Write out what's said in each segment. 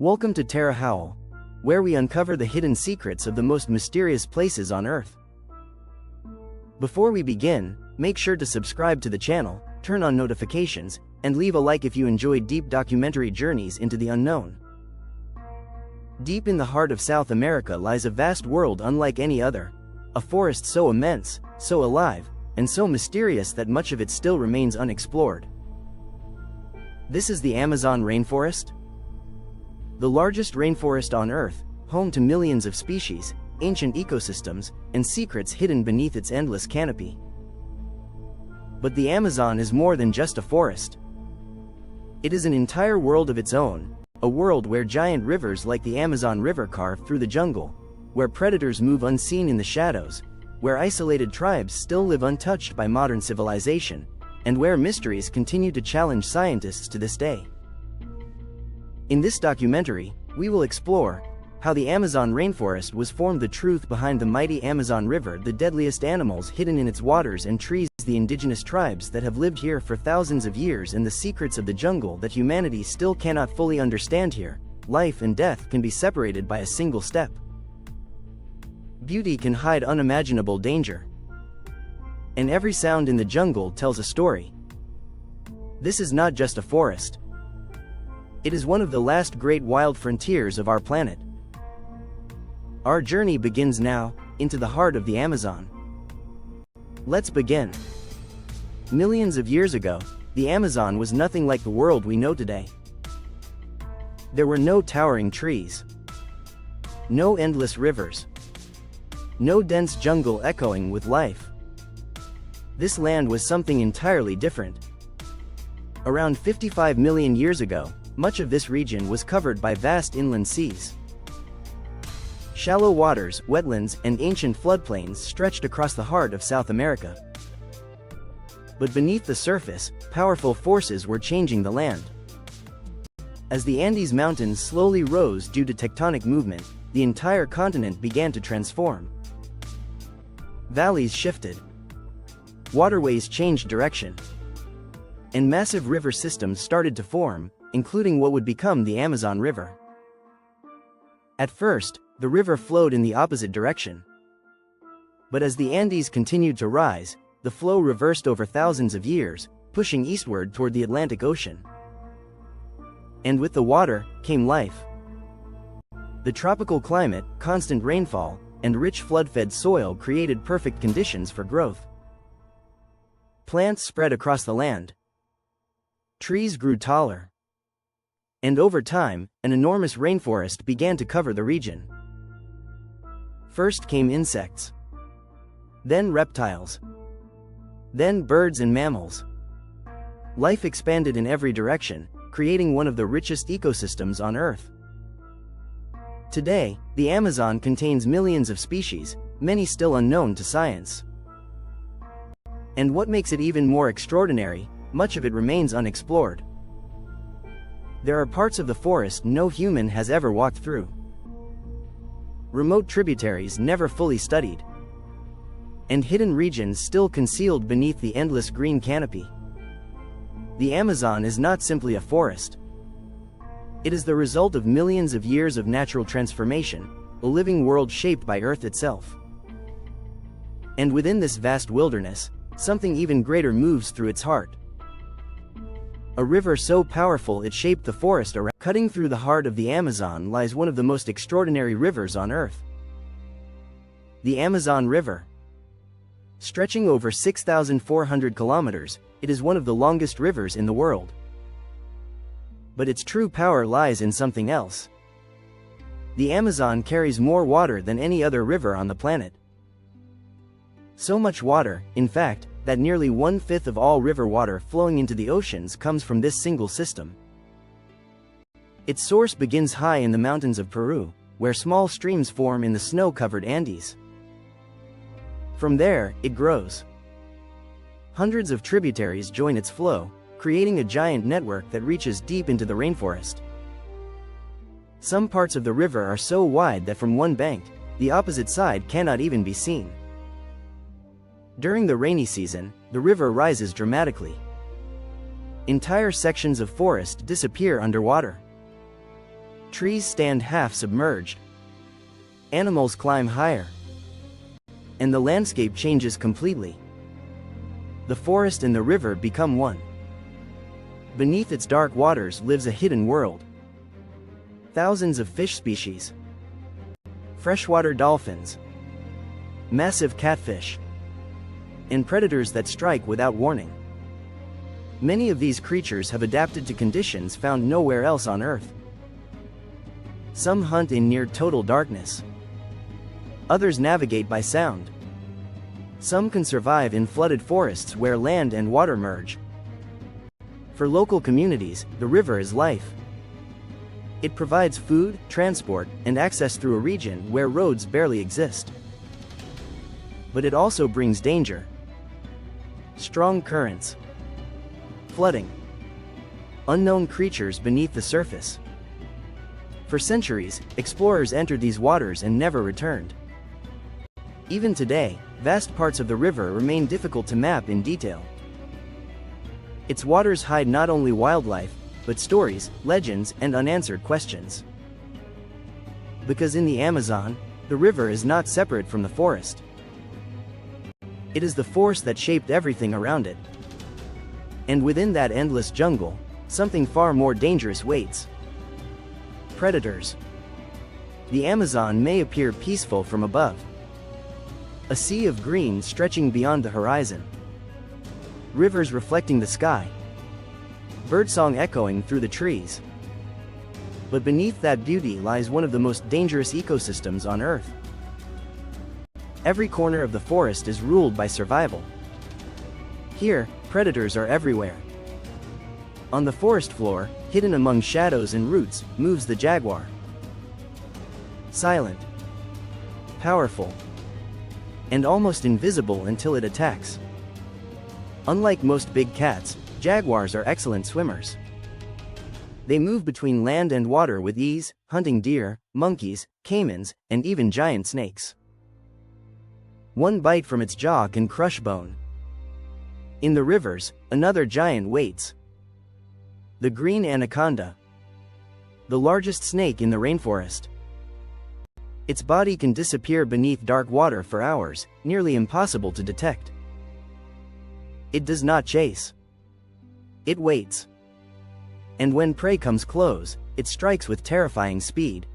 Welcome to Terra Howl, where we uncover the hidden secrets of the most mysterious places on Earth. Before we begin, make sure to subscribe to the channel, turn on notifications, and leave a like if you enjoy deep documentary journeys into the unknown. Deep in the heart of South America lies a vast world unlike any other, a forest so immense, so alive, and so mysterious that much of it still remains unexplored. This is the Amazon rainforest, the largest rainforest on Earth, home to millions of species, ancient ecosystems, and secrets hidden beneath its endless canopy. But the Amazon is more than just a forest. It is an entire world of its own, a world where giant rivers like the Amazon River carve through the jungle, where predators move unseen in the shadows, where isolated tribes still live untouched by modern civilization, and where mysteries continue to challenge scientists to this day. In this documentary, we will explore how the Amazon rainforest was formed, the truth behind the mighty Amazon River, the deadliest animals hidden in its waters and trees, the indigenous tribes that have lived here for thousands of years, and the secrets of the jungle that humanity still cannot fully understand. Here, life and death can be separated by a single step. Beauty can hide unimaginable danger. And every sound in the jungle tells a story. This is not just a forest. It is one of the last great wild frontiers of our planet. Our journey begins now, into the heart of the Amazon. Let's begin. Millions of years ago, the Amazon was nothing like the world we know today. There were no towering trees, no endless rivers, no dense jungle echoing with life. This land was something entirely different. Around 55 million years ago, much of this region was covered by vast inland seas. Shallow waters, wetlands, and ancient floodplains stretched across the heart of South America. But beneath the surface, powerful forces were changing the land. As the Andes Mountains slowly rose due to tectonic movement, the entire continent began to transform. Valleys shifted, waterways changed direction, and massive river systems started to form, including what would become the Amazon River. At first, the river flowed in the opposite direction. But as the Andes continued to rise, the flow reversed over thousands of years, pushing eastward toward the Atlantic Ocean. And with the water, came life. The tropical climate, constant rainfall, and rich flood-fed soil created perfect conditions for growth. Plants spread across the land. Trees grew taller. And over time, an enormous rainforest began to cover the region. First came insects, then reptiles, then birds and mammals. Life expanded in every direction, creating one of the richest ecosystems on Earth. Today, the Amazon contains millions of species, many still unknown to science. And what makes it even more extraordinary, much of it remains unexplored. There are parts of the forest no human has ever walked through. Remote tributaries never fully studied. And hidden regions still concealed beneath the endless green canopy. The Amazon is not simply a forest. It is the result of millions of years of natural transformation, a living world shaped by Earth itself. And within this vast wilderness, something even greater moves through its heart. A river so powerful it shaped the forest around. Cutting through the heart of the Amazon lies one of the most extraordinary rivers on Earth. The Amazon River. Stretching over 6,400 kilometers, it is one of the longest rivers in the world. But its true power lies in something else. The Amazon carries more water than any other river on the planet. So much water, in fact, that nearly 1/5 of all river water flowing into the oceans comes from this single system. Its source begins high in the mountains of Peru, where small streams form in the snow-covered Andes. From there, it grows. Hundreds of tributaries join its flow, creating a giant network that reaches deep into the rainforest. Some parts of the river are so wide that from one bank, the opposite side cannot even be seen. During the rainy season, the river rises dramatically. Entire sections of forest disappear underwater. Trees stand half submerged. Animals climb higher. And the landscape changes completely. The forest and the river become one. Beneath its dark waters lives a hidden world. Thousands of fish species. Freshwater dolphins. Massive catfish. And predators that strike without warning. Many of these creatures have adapted to conditions found nowhere else on Earth. Some hunt in near total darkness. Others navigate by sound. Some can survive in flooded forests where land and water merge. For local communities, the river is life. It provides food, transport, and access through a region where roads barely exist. But it also brings danger. Strong currents. Flooding. Unknown creatures beneath the surface. For centuries, explorers entered these waters and never returned. Even today, vast parts of the river remain difficult to map in detail. Its waters hide not only wildlife, but stories, legends, and unanswered questions. Because in the Amazon, the river is not separate from the forest. It is the force that shaped everything around it. And within that endless jungle, something far more dangerous waits. Predators. The Amazon may appear peaceful from above. A sea of green stretching beyond the horizon. Rivers reflecting the sky. Birdsong echoing through the trees. But beneath that beauty lies one of the most dangerous ecosystems on Earth. Every corner of the forest is ruled by survival. Here, predators are everywhere. On the forest floor, hidden among shadows and roots, moves the jaguar. Silent. Powerful. And almost invisible until it attacks. Unlike most big cats, jaguars are excellent swimmers. They move between land and water with ease, hunting deer, monkeys, caimans, and even giant snakes. One bite from its jaw can crush bone. In the rivers, another giant waits. The green anaconda. The largest snake in the rainforest. Its body can disappear beneath dark water for hours, nearly impossible to detect. It does not chase. It waits. And when prey comes close, it strikes with terrifying speed.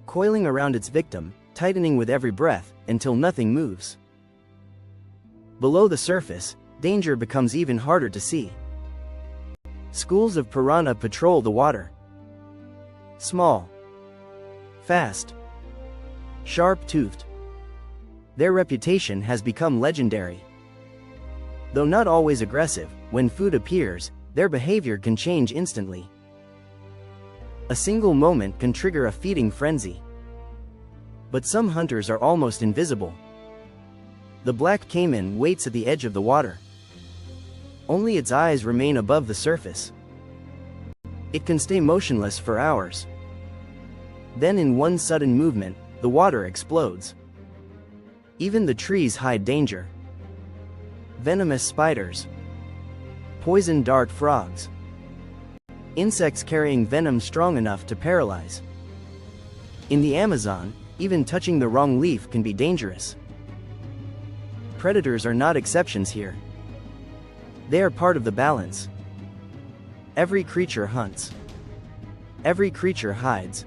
Coiling around its victim, tightening with every breath, until nothing moves. Below the surface, danger becomes even harder to see. Schools of piranha patrol the water. Small. Fast. Sharp-toothed. Their reputation has become legendary. Though not always aggressive, when food appears, their behavior can change instantly. A single moment can trigger a feeding frenzy. But some hunters are almost invisible. The black caiman waits at the edge of the water. Only its eyes remain above the surface. It can stay motionless for hours. Then in one sudden movement, the water explodes. Even the trees hide danger. Venomous spiders. Poison dart frogs. Insects carrying venom strong enough to paralyze. In the Amazon, even touching the wrong leaf can be dangerous. Predators are not exceptions here. They are part of the balance. Every creature hunts. Every creature hides.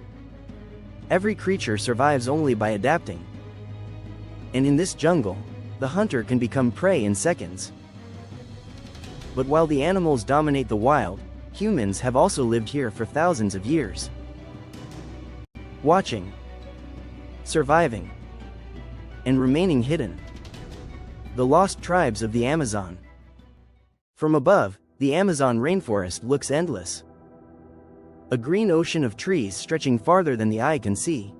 Every creature survives only by adapting. And in this jungle, the hunter can become prey in seconds. But while the animals dominate the wild, humans have also lived here for thousands of years. Watching. Surviving. And remaining hidden. The lost tribes of the Amazon. From above, the Amazon rainforest looks endless. A green ocean of trees stretching farther than the eye can see.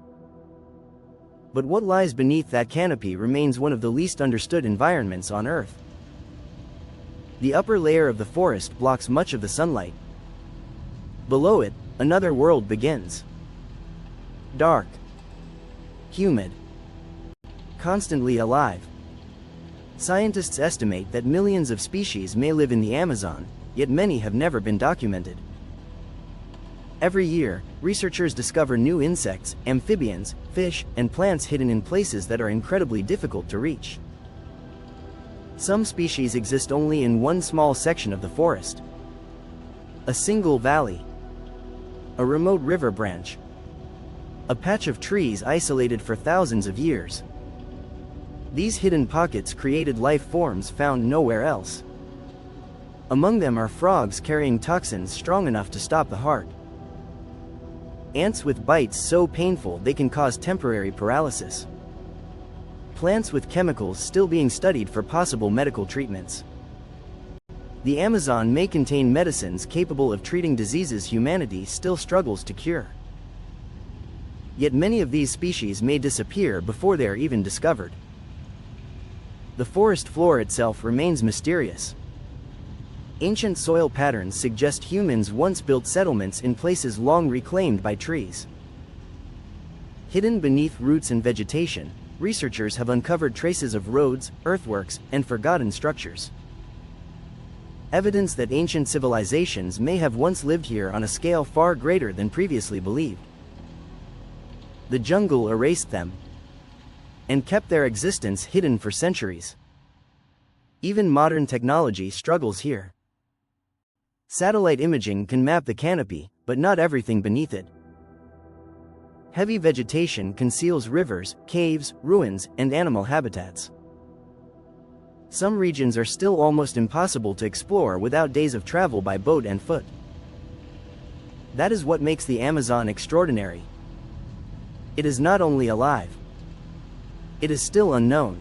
But what lies beneath that canopy remains one of the least understood environments on Earth. The upper layer of the forest blocks much of the sunlight. Below it, another world begins. Dark. Humid. Constantly alive. Scientists estimate that millions of species may live in the Amazon, yet many have never been documented. Every year, researchers discover new insects, amphibians, fish, and plants hidden in places that are incredibly difficult to reach. Some species exist only in one small section of the forest. A single valley. A remote river branch. A patch of trees isolated for thousands of years. These hidden pockets created life forms found nowhere else. Among them are frogs carrying toxins strong enough to stop the heart. Ants with bites so painful they can cause temporary paralysis. Plants with chemicals still being studied for possible medical treatments. The Amazon may contain medicines capable of treating diseases humanity still struggles to cure. Yet many of these species may disappear before they are even discovered. The forest floor itself remains mysterious. Ancient soil patterns suggest humans once built settlements in places long reclaimed by trees. Hidden beneath roots and vegetation, researchers have uncovered traces of roads, earthworks, and forgotten structures. Evidence that ancient civilizations may have once lived here on a scale far greater than previously believed. The jungle erased them and kept their existence hidden for centuries. Even modern technology struggles here. Satellite imaging can map the canopy, but not everything beneath it. Heavy vegetation conceals rivers, caves, ruins, and animal habitats. Some regions are still almost impossible to explore without days of travel by boat and foot. That is what makes the Amazon extraordinary. It is not only alive. It is still unknown.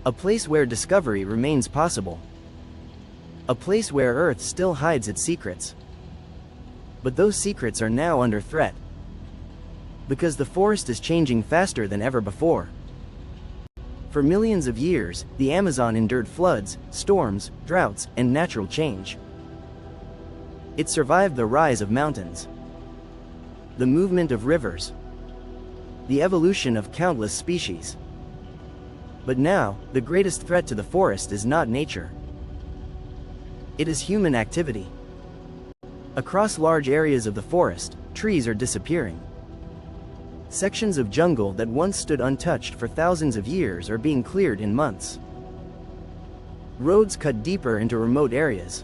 A place where discovery remains possible. A place where Earth still hides its secrets. But those secrets are now under threat. Because the forest is changing faster than ever before. For millions of years, the Amazon endured floods, storms, droughts, and natural change. It survived the rise of mountains, the movement of rivers, the evolution of countless species. But now, the greatest threat to the forest is not nature. It is human activity. Across large areas of the forest, trees are disappearing. Sections of jungle that once stood untouched for thousands of years are being cleared in months. Roads cut deeper into remote areas.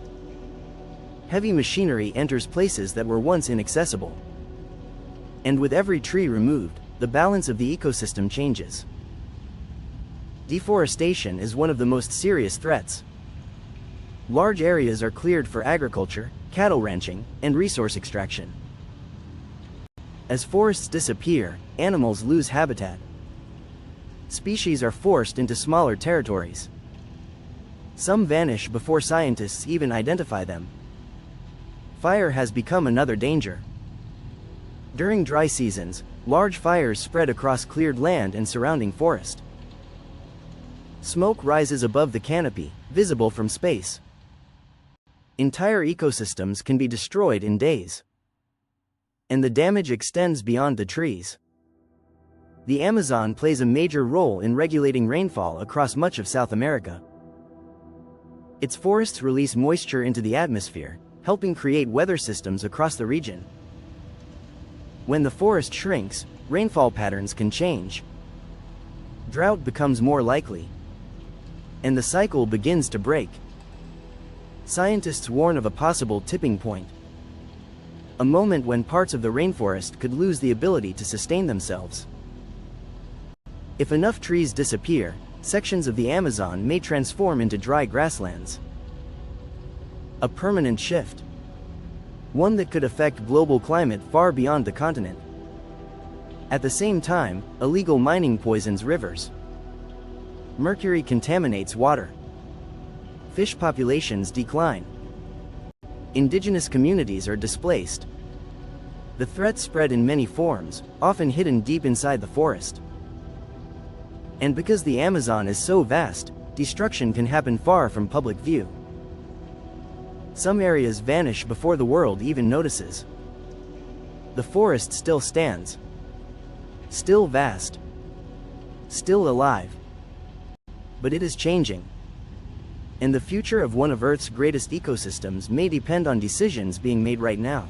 Heavy machinery enters places that were once inaccessible. And with every tree removed, the balance of the ecosystem changes. Deforestation is one of the most serious threats. Large areas are cleared for agriculture, cattle ranching, and resource extraction. As forests disappear, animals lose habitat. Species are forced into smaller territories. Some vanish before scientists even identify them. Fire has become another danger. During dry seasons, large fires spread across cleared land and surrounding forest. Smoke rises above the canopy, visible from space. Entire ecosystems can be destroyed in days. And the damage extends beyond the trees. The Amazon plays a major role in regulating rainfall across much of South America. Its forests release moisture into the atmosphere, helping create weather systems across the region. When the forest shrinks, rainfall patterns can change. Drought becomes more likely. And the cycle begins to break. Scientists warn of a possible tipping point. A moment when parts of the rainforest could lose the ability to sustain themselves. If enough trees disappear, sections of the Amazon may transform into dry grasslands. A permanent shift. One that could affect global climate far beyond the continent. At the same time, illegal mining poisons rivers. Mercury contaminates water. Fish populations decline. Indigenous communities are displaced. The threats spread in many forms, often hidden deep inside the forest. And because the Amazon is so vast, destruction can happen far from public view. Some areas vanish before the world even notices. The forest still stands. Still vast. Still alive. But it is changing. And the future of one of Earth's greatest ecosystems may depend on decisions being made right now.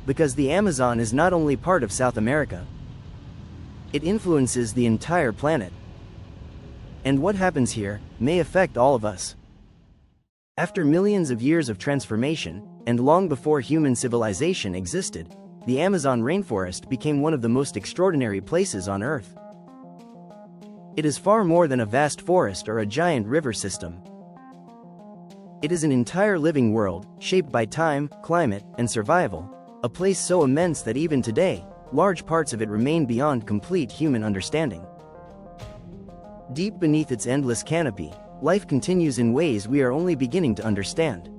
Because the Amazon is not only part of South America, it influences the entire planet. And what happens here may affect all of us. After millions of years of transformation, and long before human civilization existed, the Amazon rainforest became one of the most extraordinary places on Earth. It is far more than a vast forest or a giant river system. It is an entire living world, shaped by time, climate, and survival, a place so immense that even today, large parts of it remain beyond complete human understanding. Deep beneath its endless canopy, life continues in ways we are only beginning to understand.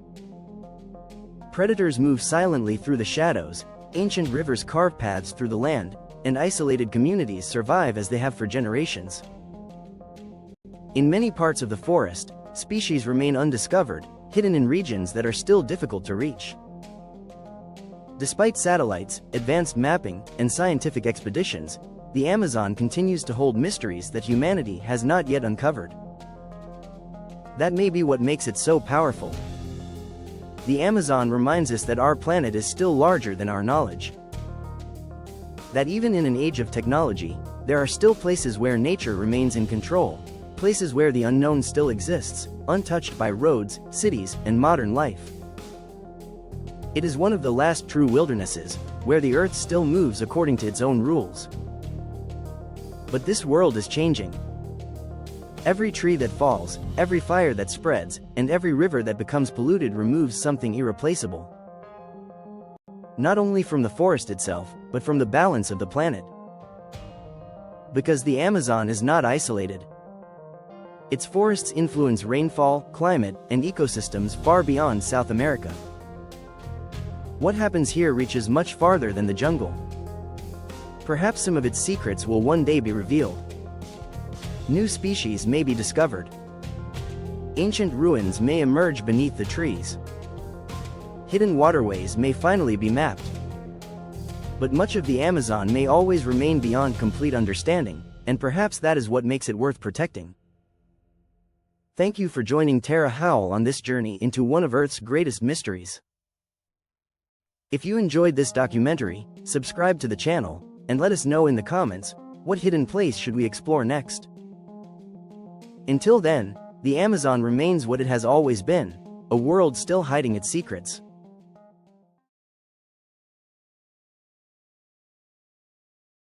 Predators move silently through the shadows, ancient rivers carve paths through the land, and isolated communities survive as they have for generations. In many parts of the forest, species remain undiscovered, hidden in regions that are still difficult to reach. Despite satellites, advanced mapping, and scientific expeditions, the Amazon continues to hold mysteries that humanity has not yet uncovered. That may be what makes it so powerful. The Amazon reminds us that our planet is still larger than our knowledge. That even in an age of technology, there are still places where nature remains in control, places where the unknown still exists, untouched by roads, cities, and modern life. It is one of the last true wildernesses, where the earth still moves according to its own rules. But this world is changing. Every tree that falls, every fire that spreads, and every river that becomes polluted removes something irreplaceable. Not only from the forest itself, but from the balance of the planet. Because the Amazon is not isolated. Its forests influence rainfall, climate, and ecosystems far beyond South America. What happens here reaches much farther than the jungle. Perhaps some of its secrets will one day be revealed. New species may be discovered. Ancient ruins may emerge beneath the trees. Hidden waterways may finally be mapped. But much of the Amazon may always remain beyond complete understanding, and perhaps that is what makes it worth protecting. Thank you for joining Tara Howell on this journey into one of Earth's greatest mysteries. If you enjoyed this documentary, subscribe to the channel, and let us know in the comments, what hidden place should we explore next? Until then, the Amazon remains what it has always been, a world still hiding its secrets.